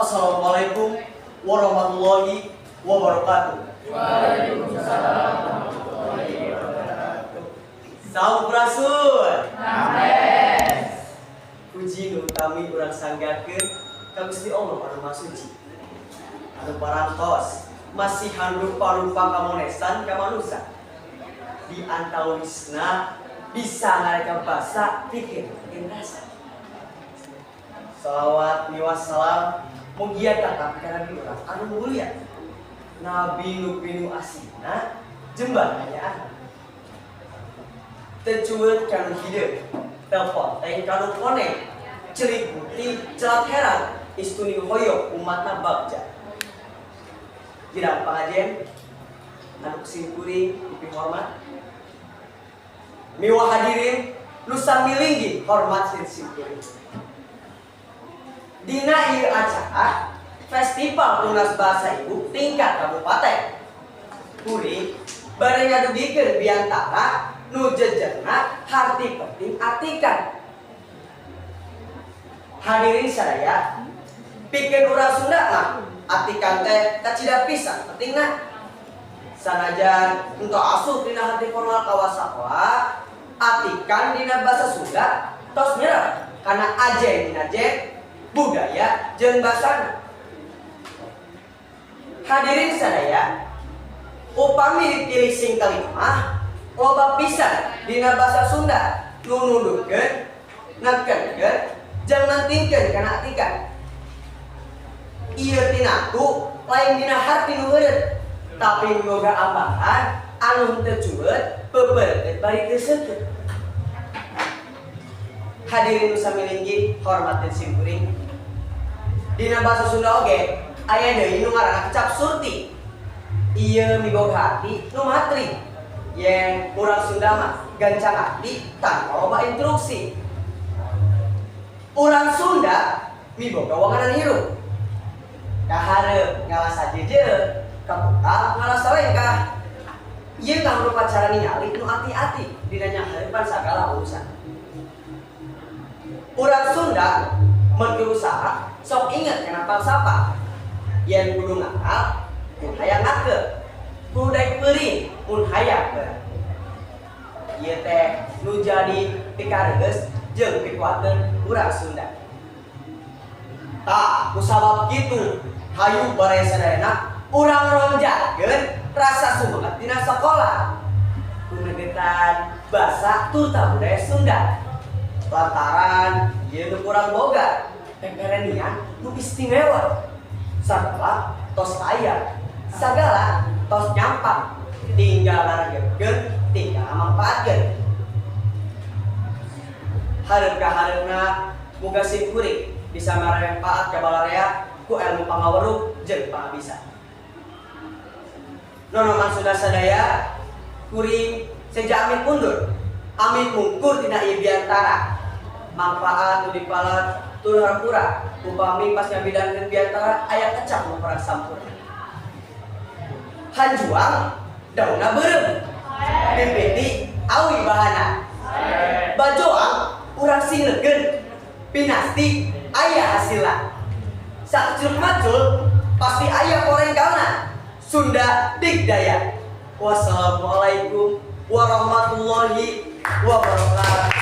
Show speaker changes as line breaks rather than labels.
Assalamualaikum warahmatullahi wabarakatuh.
Waalaikumsalam warahmatullahi wabarakatuh.
Sampurasun.
Names.
Puji nu kami urang sanggakeun ka Gusti Allah anu Maha Suci. Anu parantos masihan rupa-rupa kamonesan ka manusia. Di antawisna bisa ngarekam basa pikir jeung rasa. Salawat miwas salam mugia tatap kana Nabi urang anu mulia. Nabi nu pinu asina jembar hayaan. Tecueut kanu hideung, teponteng kanu koneng, celik putih celat heran, istuni hoyong umatna bagja. Jirang pangajian, anu simkuring upi hormat. Miwah hadirin, nu sami linggih hormat simkuring. Dina ieu acara Festival Tunas Bahasa Ibu tingkat kabupaten. Kuring bari ngadugikeun biantara nu jejerna harti penting artikan. Hadirin sadaya, pikeun urang Sunda mah artikan teh kacida pisan pentingna. Sanajan untuk asup dina harti formal kawasawa, artikan dina basa Sunda tos nyerep kana ajen dina jen budaya jeung basana. Hadirin sadaya, upami dipilih sing kalimah loba pisan dina basa Sunda nu nundukeun, nekenkeun, jeung mentingkeun kana artikan. Ieu tinaku lain dina harti nu heureut, tapi boga ambahan anu teu cueut peupeureukeun bari teu seukeut. Hadirin nu sami linggih hormat dan simkuring. Dina basa Sunda oge aya deui nu ngaranna kecap surti. Ieu miboga arti nu matri. Yang urang Sunda mah gancang arti tanpa loba instruksi. Urang Sunda miboga wanganan hirup. Kahareup ngalasa jejeun, kaputa ngalasa lengkah. Ieu ngangrupa cara ningali nu ati-ati dina nyahareupan sagala urusan. Urang Sunda mun berusaha sok inget kana falsafah. Yen kudu ngakal, mun hayang ngake. Kudu daek peuring, mun hayang beurang. Ieu teh nu jadi pikareus jeung pikuateun urang Sunda. Tah, kusabab kitu, hayu baraya sadayana urang ronjakeun rasa sumanget dina sakola. Kunegetan basa turta budaya Sunda. Lantaran ieu nu kurang boga peperenian nu istimewa. Sagala tos aya, sagala tos nyampang, tinggal ngarageutkeun, tinggal ngamanfaatkeun. Hareupna muga simkuring bisa marempaat ka balarea ku ilmu pangaweruh jeung pangabisa. Nonoman Sunda sadaya, kuring seja amit mundur, amit mungkur tina ieu biantara. Manfaat nu dipalat tuluy hampura, upami pas ngabidankeun biantara aya kecap nu perang sampurna. Hanjuang daunna beureum, pipiti awi bahana. Bajoang urang singlekeun, pinasti aya hasilna. Sakcul macul pasti aya porengkalna. Sunda digdaya. Wassalamualaikum warahmatullahi wabarakatuh.